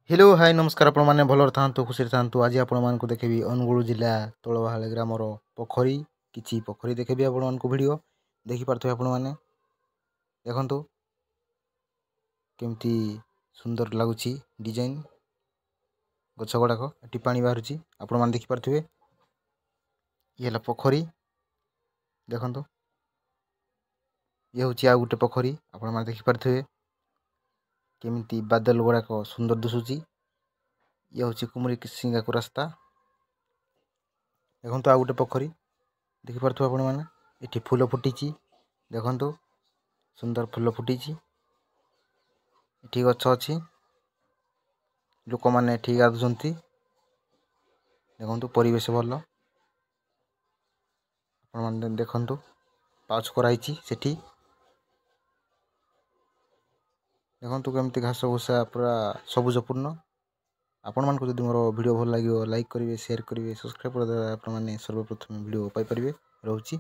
Hello hi नमस्कार आपण मैंने भलर था खुशी था आज आपण मानक देखेबी अनुगुल जिला तलबाहाल ग्रामर पोखरी किछि पोखरी देखेबी आपण मानक वीडियो देखि पारथो आपण माने देखंतु केमती सुंदर लागुची डिजाइन गछ गुड़ाक एटी पानी बाहर आपण माने देखि पारथिबे ये ला पोखरी देखंतु ये होची आ गुटे पोखरी आपण माने देखि पारथिबे केमती बादल गुड़ाक सुंदर दिसुची ये हूँ कुमरी सिंगा को रास्ता देखो आ गोटे पोखरी देखिपु आपण मैंने ये फूल फुटी देखु सुंदर फूल फुटी ये गछ अच्छी लोक मैंने गाधुं देखु परिवेश भल आप देखु पाउच कराई से देखु केमती घास भूसा पूरा सबुजपूर्ण आपण मानक जदि मोर वीडियो भल लगे लाइक करेंगे शेयर करेंगे सब्सक्राइब कर सर्वप्रथम वीडियो पाइपर रोची।